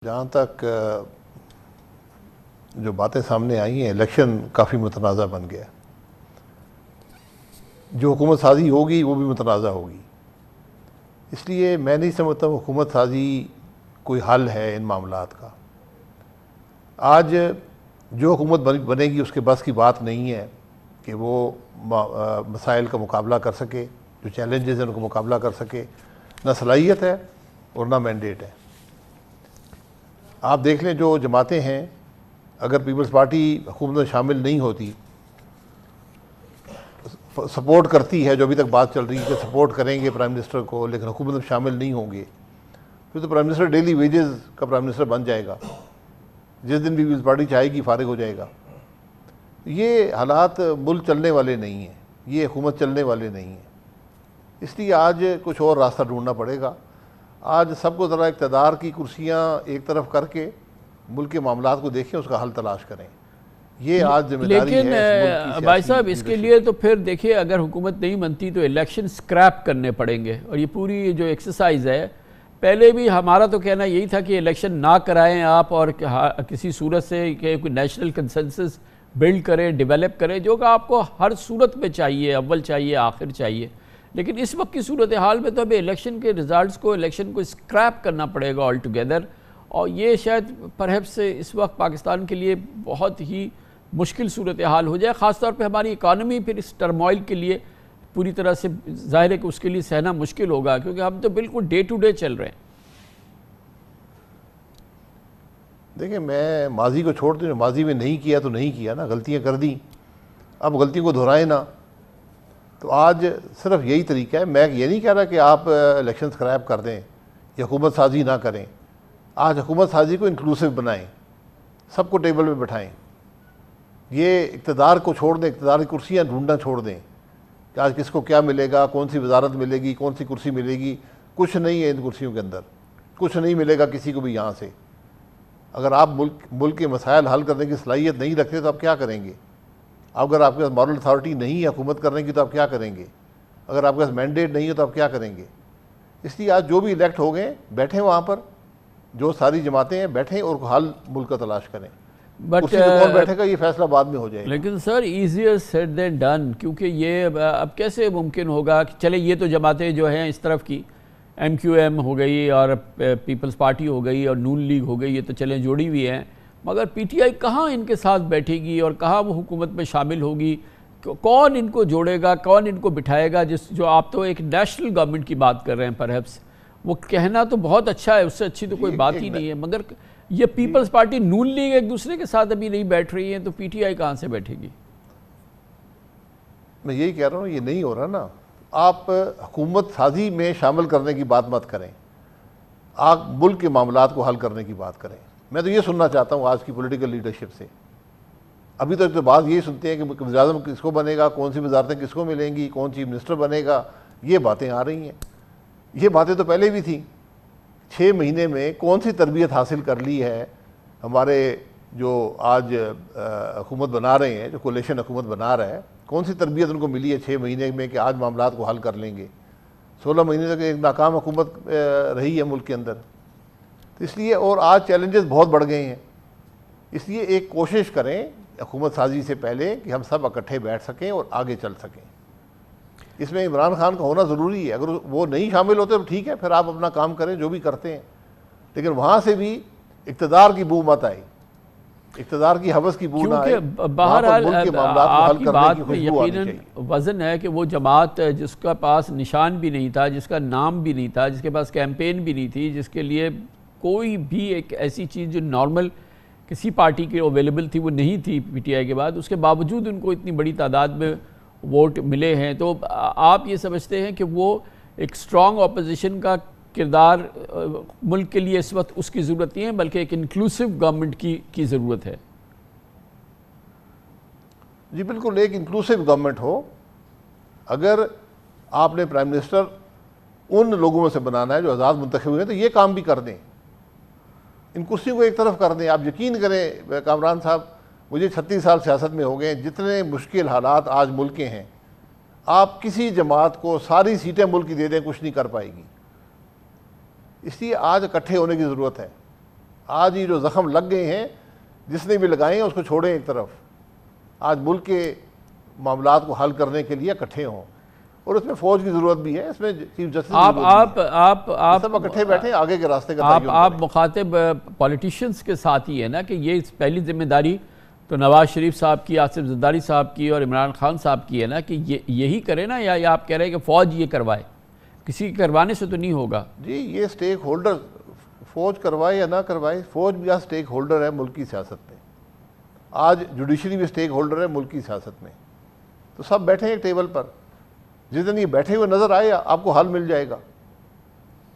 جہاں تک جو باتیں سامنے آئی ہیں، الیکشن کافی متنازع بن گیا. جو حکومت سازی ہوگی وہ بھی متنازع ہوگی. اس لیے میں نہیں سمجھتا حکومت سازی کوئی حل ہے ان معاملات کا. آج جو حکومت بنے گی اس کے بس کی بات نہیں ہے کہ وہ مسائل کا مقابلہ کر سکے، جو چیلنجز ہیں ان کو مقابلہ کر سکے. نہ صلاحیت ہے اور نہ مینڈیٹ ہے. آپ دیکھ لیں جو جماعتیں ہیں، اگر پیپلز پارٹی حکومت میں شامل نہیں ہوتی، سپورٹ کرتی ہے، جو ابھی تک بات چل رہی ہے کہ سپورٹ کریں گے پرائم منسٹر کو لیکن حکومت میں شامل نہیں ہوں گے، پھر تو پرائم منسٹر ڈیلی ویجز کا پرائم منسٹر بن جائے گا. جس دن پیپلز پارٹی چاہے گی فارغ ہو جائے گا. یہ حالات ملک چلنے والے نہیں ہیں، یہ حکومت چلنے والے نہیں ہیں. اس لیے آج کچھ اور راستہ ڈھونڈنا پڑے گا. آج سب کو ذرا اقتدار کی کرسیاں ایک طرف کر کے ملک کے معاملات کو دیکھیں، اس کا حل تلاش کریں. یہ آج ذمہ داری ہے اس ملک کی. بھائی صاحب اس کے لیے تو پھر دیکھیے، اگر حکومت نہیں بنتی تو الیکشن سکریپ کرنے پڑیں گے. اور یہ پوری جو ایکسرسائز ہے، پہلے بھی ہمارا تو کہنا یہی تھا کہ الیکشن نہ کرائیں آپ، اور کسی صورت سے کہ کوئی نیشنل کنسنسس بلڈ کریں، ڈیولپ کریں، جو کہ آپ کو ہر صورت میں چاہیے، اول چاہیے، آخر چاہیے. لیکن اس وقت کی صورتحال میں تو ہمیں الیکشن کے ریزلٹس کو، الیکشن کو اسکریپ کرنا پڑے گا آل ٹوگیدر. اور یہ شاید پرہیپس اس وقت پاکستان کے لیے بہت ہی مشکل صورتحال ہو جائے، خاص طور پہ ہماری اکانومی پھر اس ٹرموائل کے لیے پوری طرح سے ظاہر ہے کہ اس کے لیے سہنا مشکل ہوگا، کیونکہ ہم تو بالکل ڈے ٹو ڈے چل رہے ہیں. دیکھیں، میں ماضی کو چھوڑ دوں، ماضی میں نہیں کیا تو نہیں کیا نا، غلطیاں کر دیں، اب غلطیوں کو دہرائیں نا. تو آج صرف یہی طریقہ ہے. میں یہ نہیں کہہ رہا کہ آپ الیکشن سکریپ کر دیں یا حکومت سازی نہ کریں. آج حکومت سازی کو انکلوسیو بنائیں، سب کو ٹیبل پہ بٹھائیں. یہ اقتدار کو چھوڑ دیں، اقتدار کی کرسیاں ڈھونڈنا چھوڑ دیں کہ آج کس کو کیا ملے گا، کون سی وزارت ملے گی، کون سی کرسی ملے گی. کچھ نہیں ہے ان کرسیوں کے اندر، کچھ نہیں ملے گا کسی کو بھی یہاں سے. اگر آپ ملک کے مسائل حل کرنے کی صلاحیت نہیں رکھتے تو آپ کیا کریں گے؟ اگر آپ کے پاس مورل اتھارٹی نہیں ہے حکومت کرنے کی تو آپ کیا کریں گے؟ اگر آپ کے پاس مینڈیٹ نہیں ہے تو آپ کیا کریں گے؟ اس لیے آج جو بھی الیکٹ ہو گئے بیٹھیں وہاں پر، جو ساری جماعتیں ہیں بیٹھیں اور حل ملک کا تلاش کریں. کرسی پہ کون بیٹھے گا یہ فیصلہ بعد میں ہو جائے گا. لیکن سر ایزیئر سیڈ دین ڈن، کیونکہ یہ اب کیسے ممکن ہوگا کہ چلے یہ تو جماعتیں جو ہیں اس طرف کی ایم کیو ایم ہو گئی اور پیپلز پارٹی ہو گئی اور نون لیگ ہو گئی، یہ تو چلیں جوڑی ہوئی ہیں، مگر پی ٹی آئی کہاں ان کے ساتھ بیٹھے گی اور کہاں وہ حکومت میں شامل ہوگی؟ کون ان کو جوڑے گا، کون ان کو بٹھائے گا؟ جو آپ تو ایک نیشنل گورنمنٹ کی بات کر رہے ہیں، پرہیپس وہ کہنا تو بہت اچھا ہے، اس سے اچھی تو کوئی بات ہی نہیں ہے، مگر یہ پیپلز پارٹی نون لیگ ایک دوسرے کے ساتھ ابھی نہیں بیٹھ رہی ہیں، تو پی ٹی آئی کہاں سے بیٹھے گی؟ میں یہی کہہ رہا ہوں، یہ نہیں ہو رہا نا. آپ حکومت سازی میں شامل کرنے کی بات مت کریں، آپ ملک کے معاملات کو حل کرنے کی بات کریں. میں تو یہ سننا چاہتا ہوں آج کی پولیٹیکل لیڈرشپ سے. ابھی تک تو بات یہی سنتے ہیں کہ وزیر اعظم کس کو بنے گا، کون سی وزارتیں کس کو ملیں گی، کون چیف منسٹر بنے گا، یہ باتیں آ رہی ہیں. یہ باتیں تو پہلے بھی تھیں. 6 مہینے میں کون سی تربیت حاصل کر لی ہے ہمارے جو آج حکومت بنا رہے ہیں، جو کولیشن حکومت بنا رہا ہے، کون سی تربیت ان کو ملی ہے 6 مہینے میں کہ آج معاملات کو حل کر لیں گے؟ 16 مہینے تک ایک ناکام حکومت رہی ہے ملک کے اندر. تو اس لیے اور آج چیلنجز بہت بڑھ گئے ہیں. اس لیے ایک کوشش کریں حکومت سازی سے پہلے کہ ہم سب اکٹھے بیٹھ سکیں اور آگے چل سکیں. اس میں عمران خان کا ہونا ضروری ہے. اگر وہ نہیں شامل ہوتے تو ٹھیک ہے، پھر آپ اپنا کام کریں جو بھی کرتے ہیں، لیکن وہاں سے بھی اقتدار کی بو مت آئے، اقتدار کی حوث کی بو نہ آئے. بہرحال ملک کے معاملات کو آپ حل کی کرنے بات کی میں خوشبو آنی یقیناً چاہیے. وزن ہے کہ وہ جماعت جس کا پاس نشان بھی نہیں تھا، جس کا نام بھی نہیں تھا، جس کے پاس کیمپین بھی نہیں تھی، جس کے لیے کوئی بھی ایک ایسی چیز جو نارمل کسی پارٹی کے اویلیبل تھی وہ نہیں تھی پی ٹی آئی کے بعد، اس کے باوجود ان کو اتنی بڑی تعداد میں ووٹ ملے ہیں. تو آپ یہ سمجھتے ہیں کہ وہ ایک سٹرانگ اپوزیشن کا کردار ملک کے لیے اس وقت اس کی ضرورت نہیں ہے، بلکہ ایک انکلوسیو گورنمنٹ کی ضرورت ہے؟ جی بالکل، ایک انکلوسیو گورنمنٹ ہو. اگر آپ نے پرائم منسٹر ان لوگوں میں سے بنانا ہے جو آزاد منتخب ہوئے ہیں تو یہ کام بھی کر دیں، ان کرسیوں کو ایک طرف کر دیں. آپ یقین کریں کامران صاحب، مجھے 36 سال سیاست میں ہو گئے، جتنے مشکل حالات آج ملک کے ہیں، آپ کسی جماعت کو ساری سیٹیں ملک کی دے دیں، کچھ نہیں کر پائے گی. اس لیے آج اکٹھے ہونے کی ضرورت ہے. آج یہ جو زخم لگ گئے ہیں جس نے بھی لگائے ہیں اس کو چھوڑیں ایک طرف. آج ملک کے معاملات کو حل کرنے کے لیے اکٹھے ہوں, اور اس میں فوج کی ضرورت بھی ہے, اس میں چیف جسٹس آپ سب اکٹھے بیٹھیں, آگے کے راستے کا تعین آپ مخاطب پولیٹیشینز کے ساتھ ہی ہے نا کہ یہ پہلی ذمہ داری تو نواز شریف صاحب کی, آصف زرداری صاحب کی اور عمران خان صاحب کی ہے نا کہ یہی کرے نا, یا آپ کہہ رہے ہیں کہ فوج یہ کروائے؟ کسی کروانے سے تو نہیں ہوگا. جی یہ سٹیک ہولڈر, فوج کروائے یا نہ کروائے, فوج بھی آج سٹیک ہولڈر ہے ملک کی سیاست میں, آج جوڈیشری بھی سٹیک ہولڈر ہے ملک کی سیاست میں. تو سب بیٹھے ہیں ایک ٹیبل پر, جس دن یہ بیٹھے ہوئے نظر آئے آپ کو حل مل جائے گا.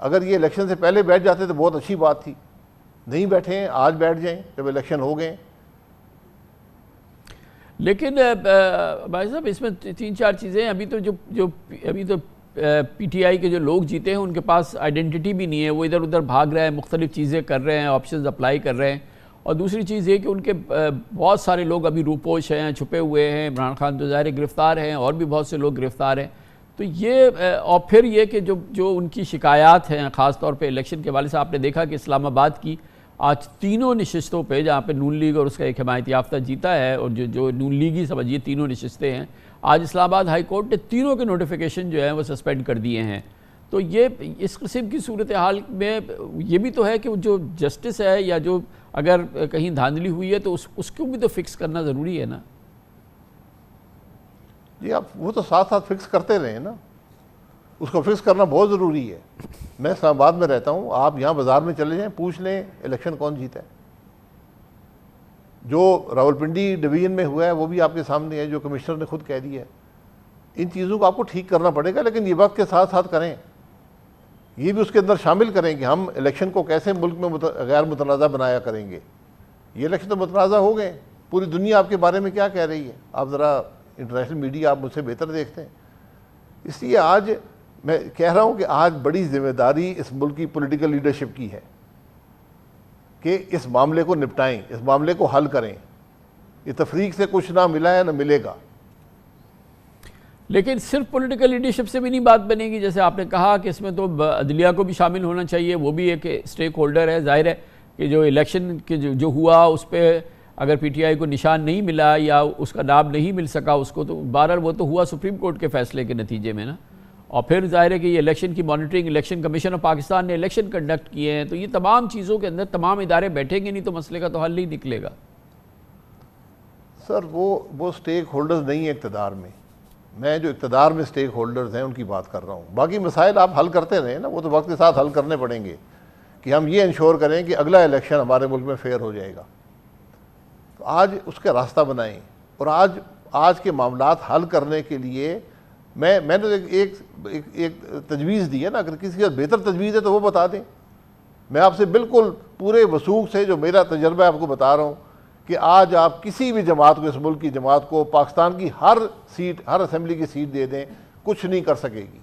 اگر یہ الیکشن سے پہلے بیٹھ جاتے تو بہت اچھی بات تھی, نہیں بیٹھے ہیں, آج بیٹھ جائیں جب الیکشن ہو گئے. لیکن بھائی صاحب اس میں 3-4 چیزیں, ابھی تو پی ٹی آئی کے جو لوگ جیتے ہیں ان کے پاس آئیڈینٹی بھی نہیں ہے, وہ ادھر ادھر بھاگ رہے ہیں, مختلف چیزیں کر رہے ہیں, آپشنز اپلائی کر رہے ہیں. اور دوسری چیز یہ کہ ان کے بہت سارے لوگ ابھی روپوش ہیں, چھپے ہوئے ہیں. عمران خان تو ظاہر گرفتار ہیں, اور بھی بہت سے لوگ گرفتار ہیں. تو یہ اور پھر یہ کہ جو ان کی شکایات ہیں خاص طور پہ الیکشن کے حوالے سے, آپ نے دیکھا کہ اسلام آباد کی آج تینوں نشستوں پہ جہاں پہ نون لیگ اور اس کا ایک حمایت یافتہ جیتا ہے, اور جو نون لیگی سمجھیے تینوں نشستیں ہیں, آج اسلام آباد ہائی کورٹ نے تینوں کے نوٹیفیکیشن جو ہیں وہ سسپینڈ کر دیے ہیں. تو یہ اس قسم کی صورتحال میں یہ بھی تو ہے کہ جو جسٹس ہے یا جو اگر کہیں دھاندلی ہوئی ہے تو اس کو بھی تو فکس کرنا ضروری ہے نا. جی آپ وہ تو ساتھ ساتھ فکس کرتے رہے نا, اس کو فکس کرنا بہت ضروری ہے. میں اسلام آباد میں رہتا ہوں, آپ یہاں بازار میں چلے جائیں, پوچھ لیں الیکشن کون جیتا ہے. جو راولپنڈی ڈویژن میں ہوا ہے وہ بھی آپ کے سامنے ہے, جو کمشنر نے خود کہہ دیا ہے. ان چیزوں کو آپ کو ٹھیک کرنا پڑے گا, لیکن یہ وقت کے ساتھ ساتھ کریں, یہ بھی اس کے اندر شامل کریں کہ ہم الیکشن کو کیسے ملک میں غیر متنازع بنایا کریں گے. یہ الیکشن تو متنازع ہو گئے, پوری دنیا آپ کے بارے میں کیا کہہ رہی ہے, آپ ذرا انٹرنیشنل میڈیا آپ مجھ سے بہتر دیکھتے ہیں. اس لیے آج میں کہہ رہا ہوں کہ آج بڑی ذمہ داری اس ملک کی پولیٹیکل لیڈرشپ کی ہے کہ اس معاملے کو نپٹائیں, اس معاملے کو حل کریں. یہ تفریق سے کچھ نہ ملا ہے نہ ملے گا. لیکن صرف پولیٹیکل لیڈرشپ سے بھی نہیں بات بنے گی, جیسے آپ نے کہا کہ اس میں تو عدلیہ کو بھی شامل ہونا چاہیے, وہ بھی ایک اسٹیک ہولڈر ہے. ظاہر ہے کہ جو الیکشن کے جو ہوا اس پہ اگر پی ٹی آئی کو نشان نہیں ملا یا اس کا نام نہیں مل سکا اس کو, تو بہرحال وہ تو ہوا سپریم کورٹ کے فیصلے کے نتیجے میں نا. اور پھر ظاہر ہے کہ یہ الیکشن کی monitoring, election commission of Pakistan نے الیکشن کنڈکٹ کیے ہیں. تو یہ تمام چیزوں کے اندر تمام ادارے بیٹھیں گے نہیں تو مسئلے کا تو حل نہیں نکلے گا. سر وہ اسٹیک ہولڈرز نہیں ہیں اقتدار میں. میں جو اقتدار میں اسٹیک ہولڈرز ہیں ان کی بات کر رہا ہوں. باقی مسائل آپ حل کرتے رہیں نا, وہ تو وقت کے ساتھ حل کرنے پڑیں گے کہ ہم یہ انشور کریں کہ اگلا الیکشن ہمارے ملک میں فیئر ہو جائے گا. تو آج اس کا راستہ بنائیں, اور آج کے معاملات حل کرنے کے لیے میں نے ایک تجویز دی ہے نا, اگر کسی کا بہتر تجویز ہے تو وہ بتا دیں. میں آپ سے بالکل پورے وثوق سے جو میرا تجربہ ہے آپ کو بتا رہا ہوں کہ آج آپ کسی بھی جماعت کو, اس ملک کی جماعت کو, پاکستان کی ہر سیٹ, ہر اسمبلی کی سیٹ دے دیں, کچھ نہیں کر سکے گی.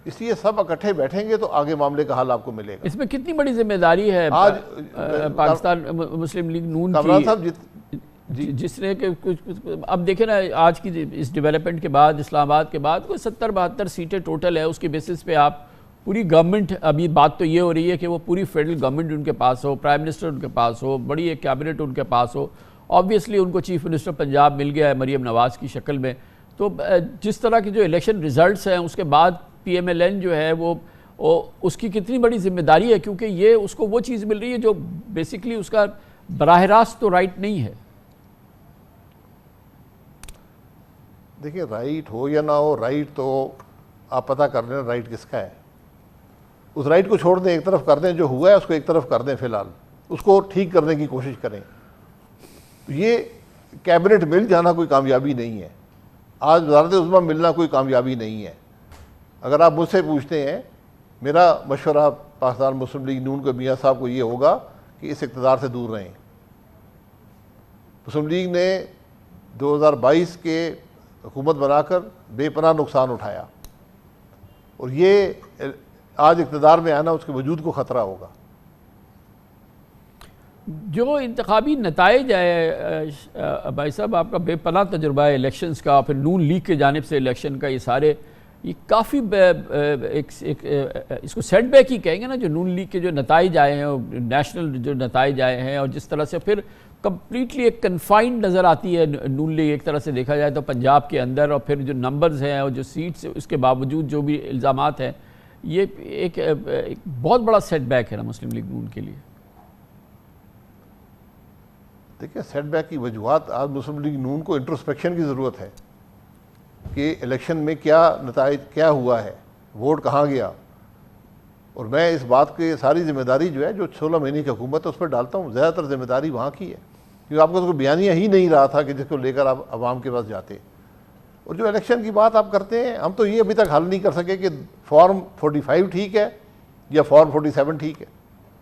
اس لیے سب اکٹھے بیٹھیں گے تو آگے معاملے کا حل آپ کو ملے گا. اس میں کتنی بڑی ذمہ داری ہے آج پاکستان مسلم لیگ نون کامران صاحب کی, جس نے کہ اب دیکھیں نا آج کی اس ڈیولپمنٹ کے بعد, اسلام آباد کے بعد کوئی 70-72 سیٹیں ٹوٹل ہے. اس کے بیسس پہ آپ پوری گورنمنٹ, ابھی بات تو یہ ہو رہی ہے کہ وہ پوری فیڈرل گورنمنٹ ان کے پاس ہو, پرائم منسٹر ان کے پاس ہو, بڑی ایک کیبنٹ ان کے پاس ہو. آبویسلی ان کو چیف منسٹر پنجاب مل گیا ہے مریم نواز کی شکل میں. تو جس طرح کی جو الیکشن ریزلٹس ہیں اس کے بعد پی ایم ایل این جو ہے وہ اس کی کتنی بڑی ذمہ داری ہے, کیونکہ یہ اس کو وہ چیز مل رہی ہے جو بیسکلی اس کا براہ راست تو رائٹ نہیں ہے. دیکھیں رائٹ ہو یا نہ ہو, رائٹ تو آپ پتہ کر لیں رائٹ کس کا ہے. اس رائٹ کو چھوڑ دیں, ایک طرف کر دیں, جو ہوا ہے اس کو ایک طرف کر دیں, فی الحال اس کو ٹھیک کرنے کی کوشش کریں. یہ کیبنٹ مل جانا کوئی کامیابی نہیں ہے, آج وزارت عظمیٰ ملنا کوئی کامیابی نہیں ہے. اگر آپ مجھ سے پوچھتے ہیں, میرا مشورہ پاکستان مسلم لیگ نون کے میاں صاحب کو یہ ہوگا کہ اس اقتدار سے دور رہیں. مسلم لیگ نے 2022 کے حکومت بنا کر بے پناہ نقصان اٹھایا, اور یہ آج اقتدار میں آنا اس کے وجود کو خطرہ ہوگا. جو انتخابی نتائج ہے بھائی صاحب, آپ کا بے پناہ تجربہ ہے الیکشنز کا, پھر نون لیگ کے جانب سے الیکشن کا, یہ سارے یہ کافی اس کو سیٹ بیک ہی کہیں گے نا، جو نون لیگ کے جو نتائج آئے ہیں، نیشنل جو نتائج آئے ہیں، اور جس طرح سے پھر کمپلیٹلی ایک کنفائنڈ نظر آتی ہے نون لیگ ایک طرح سے دیکھا جائے تو پنجاب کے اندر، اور پھر جو نمبرز ہیں اور جو سیٹس اس کے باوجود جو بھی الزامات ہیں، یہ ایک بہت بڑا سیٹ بیک ہے نا مسلم لیگ نون کے لیے. دیکھیں سیٹ بیک کی وجوہات، آج مسلم لیگ نون کو انٹروسپیکشن کی ضرورت ہے کہ الیکشن میں کیا نتائج، کیا ہوا ہے، ووٹ کہاں گیا. اور میں اس بات کی ساری ذمہ داری جو ہے جو 16 مہینے کی حکومت ہے اس پر ڈالتا ہوں. زیادہ تر ذمہ داری وہاں کی ہے، کیونکہ آپ کو تو بیانیہ ہی نہیں رہا تھا کہ جس کو لے کر آپ عوام کے پاس جاتے. اور جو الیکشن کی بات آپ کرتے ہیں، ہم تو یہ ابھی تک حل نہیں کر سکے کہ فارم 45 ٹھیک ہے یا فارم 47 ٹھیک ہے.